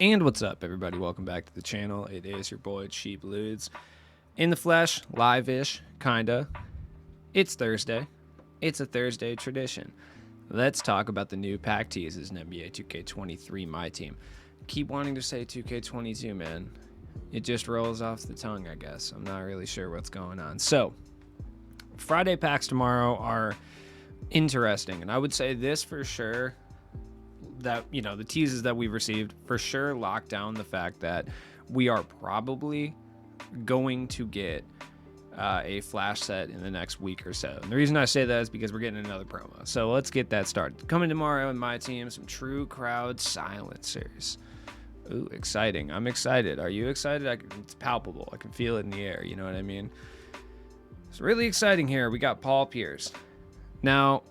And what's up, everybody? Welcome back to the channel. It is your boy Cheap Ludes in the flesh, live-ish, kinda. It's Thursday. It's a Thursday tradition. Let's talk about the new pack teases in NBA 2K23 My Team. Keep wanting to say 2K22, man. It just rolls off the tongue, I guess. I'm not really sure what's going on. So, Friday packs tomorrow are interesting, and I would say this for sure. That, you know, the teases that we've received for sure lock down the fact that we are probably going to get a flash set in the next week or so. And the reason I say that is because we're getting another promo. So let's get that started. Coming tomorrow in My Team, some true crowd silencers. Ooh, exciting. I'm excited. Are you excited? It's palpable. I can feel it in the air. You know what I mean? It's really exciting here. We got Paul Pierce. Now,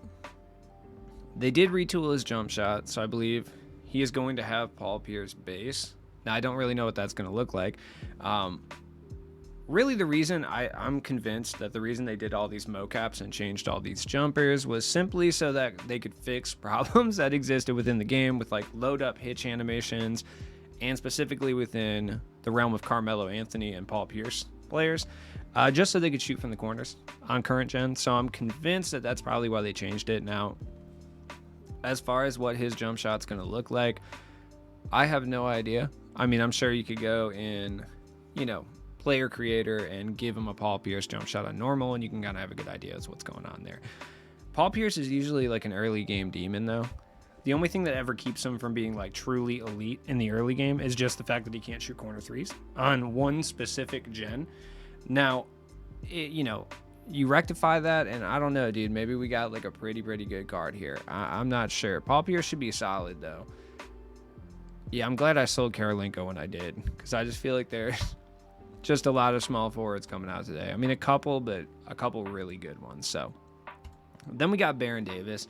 they did retool his jump shot, so I believe he is going to have Paul Pierce base. Now, I don't really know what that's going to look like. Really, the reason I'm convinced that the reason they did all these mocaps and changed all these jumpers was simply so that they could fix problems that existed within the game with like load up hitch animations, and specifically within the realm of Carmelo Anthony and Paul Pierce players, just so they could shoot from the corners on current gen. So I'm convinced that that's probably why they changed it. Now, as far as what his jump shot's going to look like, I have no idea. I mean, I'm sure you could go in, you know, player creator and give him a Paul Pierce jump shot on normal, and you can kind of have a good idea of what's going on there. Paul Pierce is usually like an early game demon, though. The only thing that ever keeps him from being like truly elite in the early game is just the fact that he can't shoot corner threes on one specific gen. Now, you rectify that, and I don't know, dude. Maybe we got like a pretty good card here. I'm not sure. Paul Pierce should be solid, though. Yeah, I'm glad I sold Karolinko when I did, because I just feel like there's just a lot of small forwards coming out today. I mean, a couple, but a couple really good ones. So then we got Baron Davis.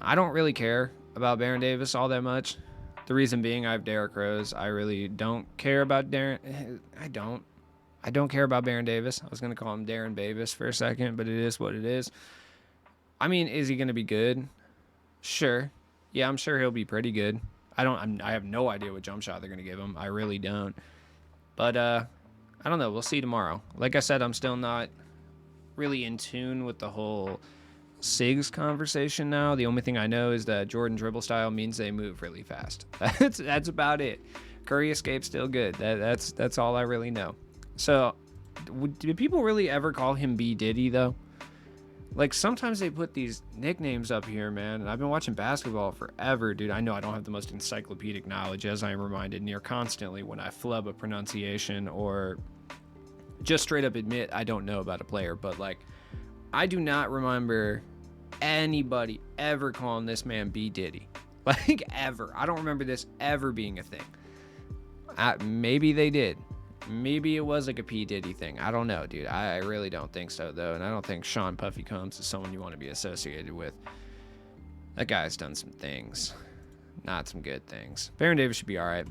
I don't really care about Baron Davis all that much. The reason being, I have Derrick Rose. I really don't care about Darren. I don't care about Baron Davis. I was going to call him Darren Davis for a second, but it is what it is. I mean, is he going to be good? Sure. Yeah, I'm sure he'll be pretty good. I have no idea what jump shot they're going to give him. I really don't. But I don't know. We'll see tomorrow. Like I said, I'm still not really in tune with the whole SIGs conversation now. The only thing I know is that Jordan dribble style means they move really fast. That's about it. Curry escape's still good. That's all I really know. So, do people really ever call him B. Diddy, though? Like, sometimes they put these nicknames up here, man, and I've been watching basketball forever, dude. I know I don't have the most encyclopedic knowledge, as I am reminded near constantly when I flub a pronunciation or just straight up admit I don't know about a player, but, like, I do not remember anybody ever calling this man B. Diddy. Like, ever. I don't remember this ever being a thing. Maybe they did. Maybe it was like a P. Diddy thing. I don't know, dude. I really don't think so, though. And I don't think Sean Puffy Combs is someone you want to be associated with. That guy's done some things. Not some good things. Baron Davis should be all right.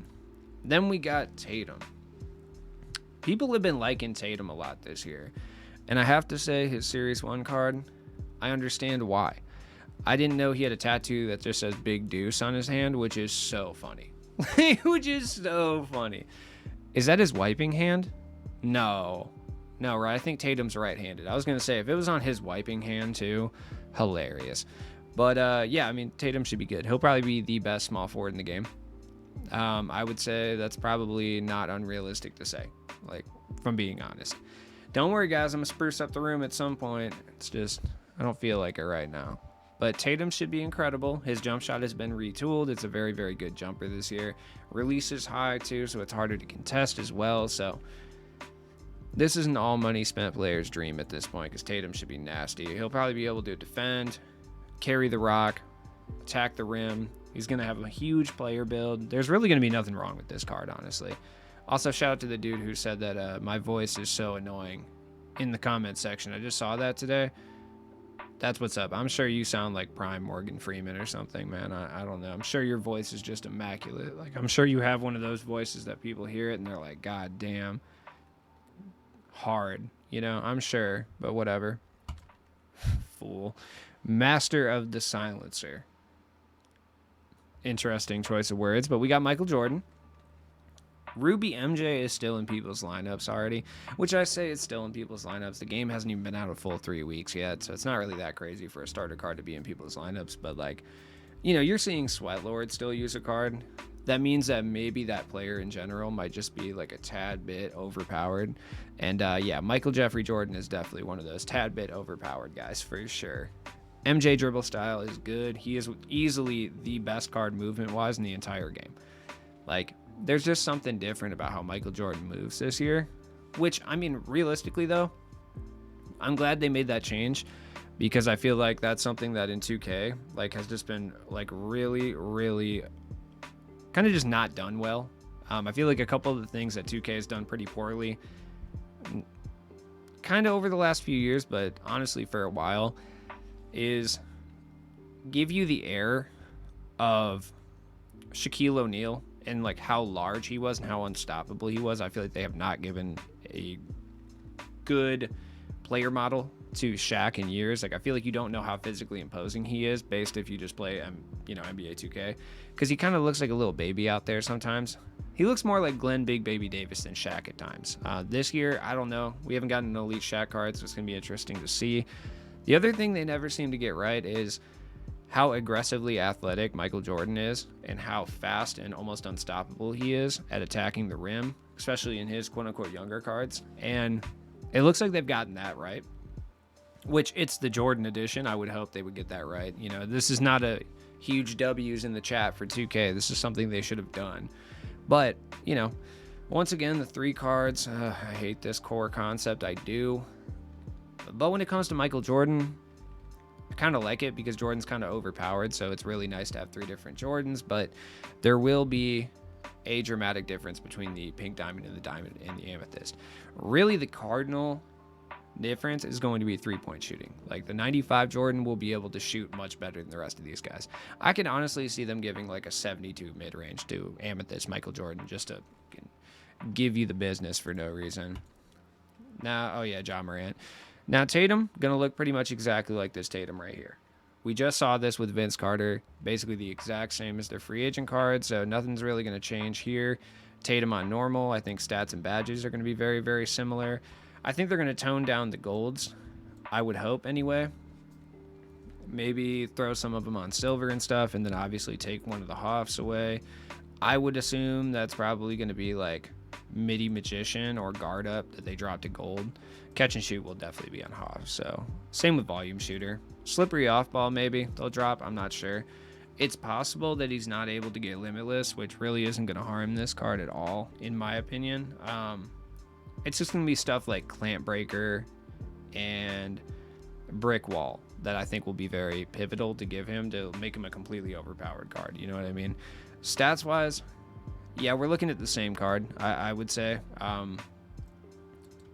Then we got Tatum. People have been liking Tatum a lot this year. And I have to say, his Series 1 card, I understand why. I didn't know he had a tattoo that just says Big Deuce on his hand, which is so funny. Which is so funny. Is that his wiping hand? No, right? I think Tatum's right-handed. I was going to say, if it was on his wiping hand, too, hilarious. But, yeah, I mean, Tatum should be good. He'll probably be the best small forward in the game. I would say that's probably not unrealistic to say, like, from being honest. Don't worry, guys. I'm going to spruce up the room at some point. It's just, I don't feel like it right now. But Tatum should be incredible. His jump shot has been retooled. It's a very good jumper this year. Release is high, too, so it's harder to contest as well. So this is an all-money spent player's dream at this point, because Tatum should be nasty. He'll probably be able to defend, carry the rock, attack the rim. He's going to have a huge player build. There's really going to be nothing wrong with this card, honestly. Also, shout out to the dude who said that my voice is so annoying in the comment section. I just saw that today. That's what's up. I'm sure you sound like prime Morgan Freeman or something, man. I don't know. I'm sure your voice is just immaculate. Like, I'm sure you have one of those voices that people hear it and they're like, God damn. Hard. You know, I'm sure. But whatever. Fool. Master of the Silencer. Interesting choice of words. But we got Michael Jordan. Ruby MJ is still in people's lineups already, which I say it's still in people's lineups. The game hasn't even been out a full 3 weeks yet, so it's not really that crazy for a starter card to be in people's lineups. But like, you're seeing Sweatlord still use a card. That means that maybe that player in general might just be like a tad bit overpowered. And yeah, Michael Jeffrey Jordan is definitely one of those tad bit overpowered guys for sure. MJ dribble style is good. He is easily the best card movement wise in the entire game. Like, there's just something different about how Michael Jordan moves this year, which, I mean, realistically though, I'm glad they made that change, because I feel like that's something that in 2K like has just been like really kind of just not done well. I feel like a couple of the things that 2K has done pretty poorly kind of over the last few years, but honestly for a while, is give you the air of Shaquille O'Neal and like how large he was and how unstoppable he was. I feel like they have not given a good player model to Shaq in years. Like, I feel like you don't know how physically imposing he is based if you just play NBA 2K, because he kind of looks like a little baby out there sometimes. He looks more like Glenn Big Baby Davis than Shaq at times. This year, I don't know. We haven't gotten an elite Shaq card, so it's going to be interesting to see. The other thing they never seem to get right is how aggressively athletic Michael Jordan is and how fast and almost unstoppable he is at attacking the rim, especially in his quote-unquote younger cards. And it looks like they've gotten that right, which it's the Jordan edition. I would hope they would get that right. This is not a huge W's in the chat for 2K. This is something they should have done. But, once again, the 3 cards, I hate this core concept. I do. But when it comes to Michael Jordan, I kind of like it because Jordan's kind of overpowered, so it's really nice to have 3 different Jordans, but there will be a dramatic difference between the pink diamond and the diamond and the amethyst. Really, the cardinal difference is going to be 3-point shooting. Like, the 95 Jordan will be able to shoot much better than the rest of these guys. I can honestly see them giving like a 72 mid-range to amethyst Michael Jordan just to give you the business for no reason. Now, Ja Morant. Now, Tatum, going to look pretty much exactly like this Tatum right here. We just saw this with Vince Carter, basically the exact same as their free agent card, so nothing's really going to change here. Tatum on normal. I think stats and badges are going to be very, very similar. I think they're going to tone down the golds, I would hope anyway. Maybe throw some of them on silver and stuff, and then obviously take one of the Hoffs away. I would assume that's probably going to be like Midi Magician or Guard Up that they drop to gold. Catch and Shoot will definitely be on Hoff. So same with Volume Shooter. Slippery Off Ball maybe they'll drop. I'm not sure. It's possible that he's not able to get Limitless, which really isn't going to harm this card at all, in my opinion. It's just going to be stuff like Clamp Breaker and Brick Wall that I think will be very pivotal to give him to make him a completely overpowered card. You know what I mean? Stats wise, yeah, we're looking at the same card, I would say.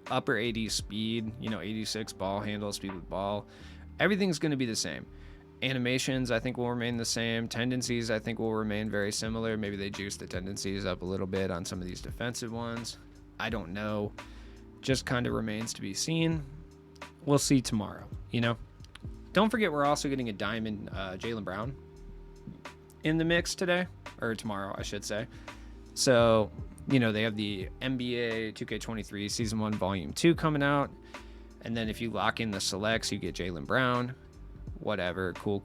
Upper 80 speed, 86 ball handle, speed with ball. Everything's going to be the same. Animations, I think, will remain the same. Tendencies, I think, will remain very similar. Maybe they juice the tendencies up a little bit on some of these defensive ones. I don't know. Just kind of remains to be seen. We'll see tomorrow, Don't forget, we're also getting a diamond Jalen Brown in the mix today, or tomorrow, I should say. So, they have the NBA 2K23 Season 1 Volume 2 coming out. And then if you lock in the selects, you get Jalen Brown. Whatever. Cool.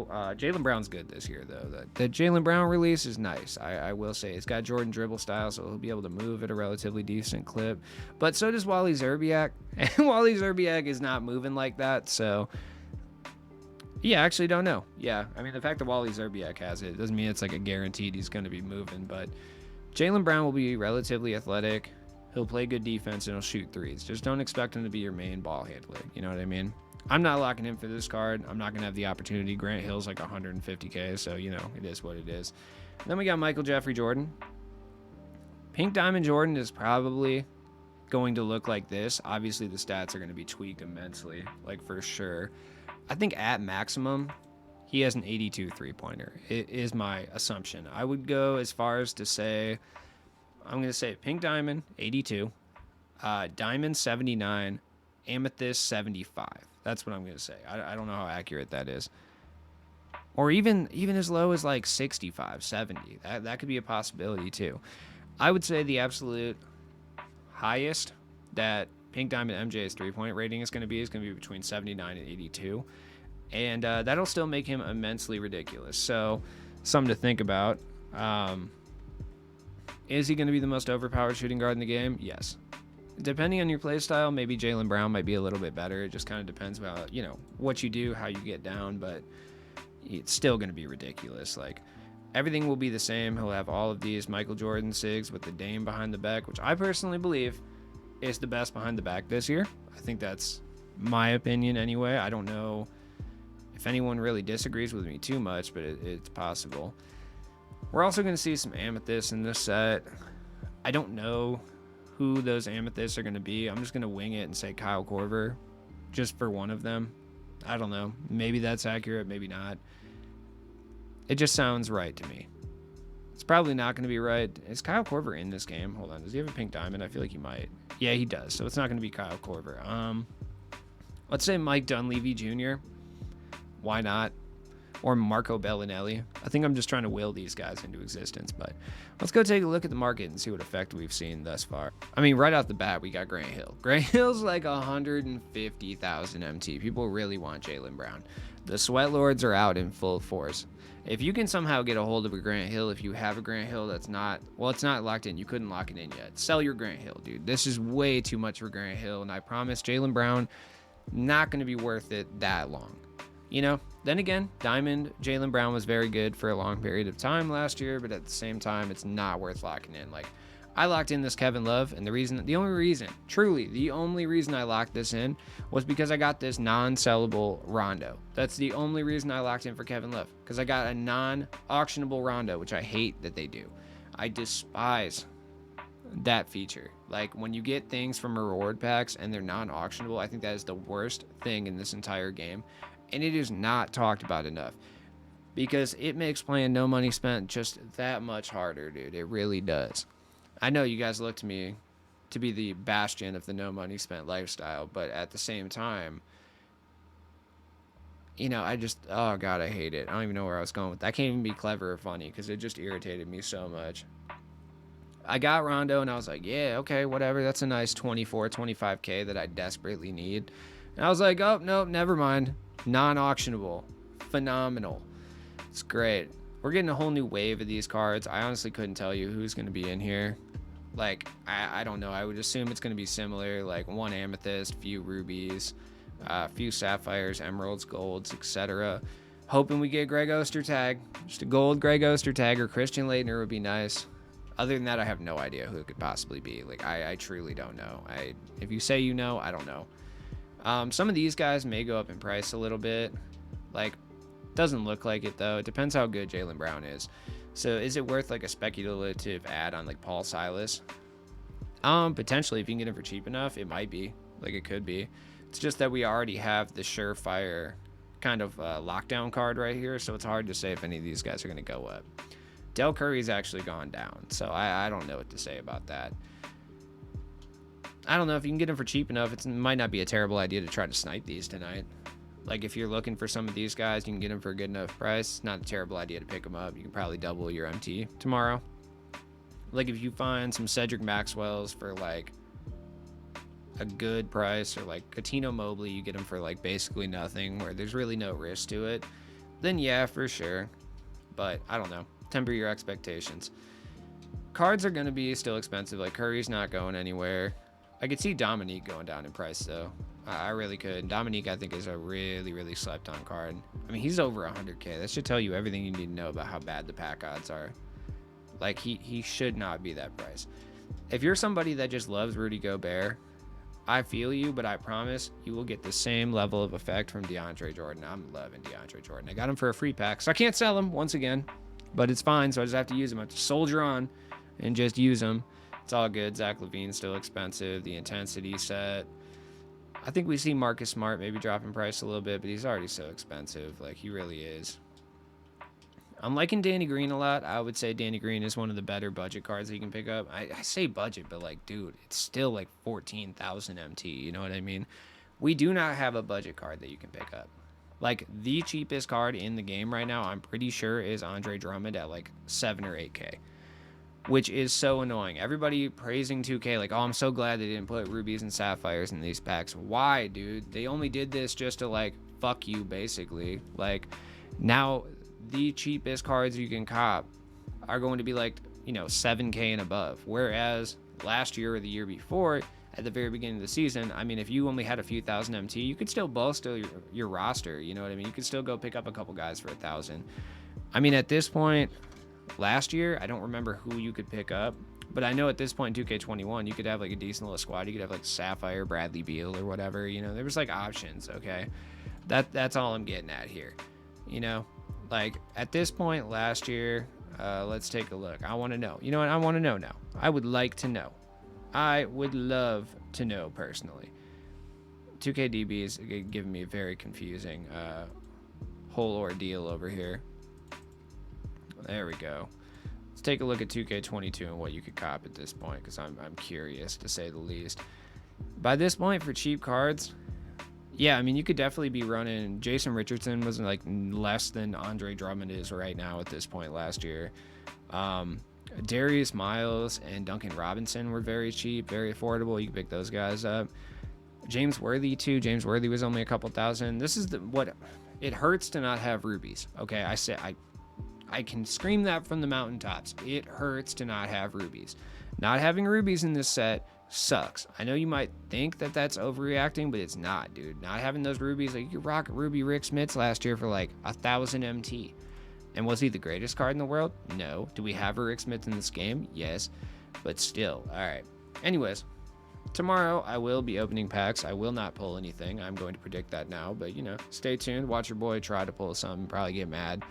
Jalen Brown's good this year, though. The Jalen Brown release is nice. I will say. It's got Jordan dribble style, so he'll be able to move at a relatively decent clip. But so does Wally Szczerbiak. And Wally Szczerbiak is not moving like that, so... Yeah, I actually don't know. Yeah, I mean, the fact that Wally Szczerbiak has it doesn't mean it's like a guaranteed he's going to be moving, but Jalen Brown will be relatively athletic. He'll play good defense and he'll shoot threes. Just don't expect him to be your main ball handler. You know what I mean? I'm not locking in for this card. I'm not going to have the opportunity. Grant Hill's like 150K, so, it is what it is. And then we got Michael Jeffrey Jordan. Pink Diamond Jordan is probably going to look like this. Obviously, the stats are going to be tweaked immensely, like for sure. I think at maximum, he has an 82 three-pointer. It is my assumption. I would go as far as to say, I'm going to say Pink Diamond, 82, Diamond, 79, Amethyst, 75. That's what I'm going to say. I don't know how accurate that is. Or even as low as like 65, 70. That could be a possibility too. I would say the absolute highest that Pink Diamond MJ's 3-point rating is going to be between 79 and 82. And that'll still make him immensely ridiculous. So, something to think about. Is he going to be the most overpowered shooting guard in the game? Yes. Depending on your play style, maybe Jalen Brown might be a little bit better. It just kind of depends about, what you do, how you get down, but it's still going to be ridiculous. Like, everything will be the same. He'll have all of these Michael Jordan SIGs with the Dame behind the back, which I personally believe is the best behind the back this year. I think that's my opinion anyway. I don't know if anyone really disagrees with me too much, but it's possible. We're also going to see some amethysts in this set. I don't know who those amethysts are going to be. I'm just going to wing it and say Kyle Korver just for one of them. I don't know. Maybe that's accurate, maybe not. It just sounds right to me. It's probably not going to be right. Is Kyle Korver in this game? Hold on. Does he have a pink diamond? I feel like he might. Yeah, he does. So it's not going to be Kyle Korver. Let's say Mike Dunleavy Jr. Why not? Or Marco Bellinelli. I think I'm just trying to will these guys into existence, but let's go take a look at the market and see what effect we've seen thus far. I mean, right off the bat, we got Grant Hill. Grant Hill's like 150,000 MT. People really want Jalen Brown. The Sweat Lords are out in full force. If you can somehow get a hold of a Grant Hill, if you have a Grant Hill that's not, well, it's not locked in. You couldn't lock it in yet. Sell your Grant Hill, dude. This is way too much for Grant Hill, and I promise Jalen Brown, not going to be worth it that long. Then again, Diamond Jalen Brown was very good for a long period of time last year, but at the same time, it's not worth locking in. Like, I locked in this Kevin Love, and the only reason I locked this in was because I got this non-sellable Rondo. That's the only reason I locked in for Kevin Love, because I got a non-auctionable Rondo, which I hate that they do. I despise that feature. Like, when you get things from reward packs and they're non-auctionable, I think that is the worst thing in this entire game. And it is not talked about enough because it makes playing no money spent just that much harder, dude. It really does. I know you guys look to me to be the bastion of the no money spent lifestyle, but at the same time, oh God, I hate it. I don't even know where I was going with that. I can't even be clever or funny because it just irritated me so much. I got Rondo and I was like, yeah, okay, whatever. That's a nice 25K that I desperately need. And I was like, oh, no, never mind. Non-auctionable. Phenomenal. It's great. We're getting a whole new wave of these cards. I honestly couldn't tell you who's going to be in here. Like, I don't know. I would assume it's going to be similar. Like, one amethyst, few rubies, few sapphires, emeralds, golds, etc. Hoping we get Greg Ostertag. Just a gold Greg Ostertag or Christian Laettner would be nice. Other than that, I have no idea who it could possibly be. Like, I truly don't know. If you say you know, I don't know. Some of these guys may go up in price a little bit. Like, doesn't look like it though. It depends how good Jalen Brown is. So is it worth like a speculative add on like Paul Silas? Potentially, if you can get him for cheap enough, it might be. Like, it could be. It's just that we already have the surefire kind of lockdown card right here, so it's hard to say if any of these guys are going to go up. Del Curry's actually gone down, so I don't know what to say about that. I don't know if you can get them for cheap enough. It might not be a terrible idea to try to snipe these tonight. Like, if you're looking for some of these guys, you can get them for a good enough price. It's not a terrible idea to pick them up. You can probably double your MT tomorrow. Like, if you find some Cedric Maxwell's for like a good price, or like Katino Mobley, you get them for like basically nothing, where there's really no risk to it, then yeah, for sure. But I don't know. Temper your expectations. Cards are going to be still expensive. Like, Curry's not going anywhere. I could see Dominique going down in price, though. I really could. Dominique, I think, is a really, really slept-on card. I mean, he's over 100K. That should tell you everything you need to know about how bad the pack odds are. Like, he should not be that price. If you're somebody that just loves Rudy Gobert, I feel you, but I promise you will get the same level of effect from DeAndre Jordan. I'm loving DeAndre Jordan. I got him for a free pack, so I can't sell him once again, but it's fine, so I just have to use him. I have to soldier on and just use him. It's all good. Zach LaVine's still expensive. The intensity set. I think we see Marcus Smart maybe drop in price a little bit, but he's already so expensive. Like, he really is. I'm liking Danny Green a lot. I would say Danny Green is one of the better budget cards that you can pick up. I say budget, but like, dude, it's still like 14,000 MT. You know what I mean? We do not have a budget card that you can pick up. Like, the cheapest card in the game right now, I'm pretty sure, is Andre Drummond at like 7 or 8K. which is so annoying. Everybody praising 2K like, oh, I'm so glad they didn't put rubies and sapphires in these packs. Why, dude? They only did this just to like fuck you, basically. Like, now the cheapest cards you can cop are going to be like, 7K and above. Whereas last year or the year before, at the very beginning of the season, I mean, if you only had a few thousand MT, you could still bolster your roster. You know what I mean? You could still go pick up a couple guys for 1,000. I mean, at this point, last year, I don't remember who you could pick up, but I know at this point in 2K21, you could have like a decent little squad. You could have like Sapphire, Bradley Beal, or whatever. There was like options. Okay, that's all I'm getting at here. Like at this point last year, let's take a look. I want to know. You know what? I want to know now. I would like to know. I would love to know personally. 2KDB is giving me a very confusing whole ordeal over here. There we go. Let's take a look at 2K22 and what you could cop at this point, because I'm curious, to say the least. By this point, for cheap cards, yeah, I mean, you could definitely be running. Jason Richardson was like less than Andre Drummond is right now at this point last year. Darius Miles and Duncan Robinson were very cheap, very affordable. You can pick those guys up. James Worthy too. James Worthy was only a couple thousand. This is what it hurts to not have rubies. Okay, I can scream that from the mountaintops. It hurts to not have rubies. Not having rubies in this set sucks. I know you might think that that's overreacting, but it's not, dude. Not having those rubies, like you could rock Ruby Rick Smits last year for like 1,000 MT. And was he the greatest card in the world? No. Do we have a Rick Smith in this game? Yes. But still. All right. Anyways, tomorrow I will be opening packs. I will not pull anything. I'm going to predict that now. But, stay tuned. Watch your boy try to pull something. Probably get mad.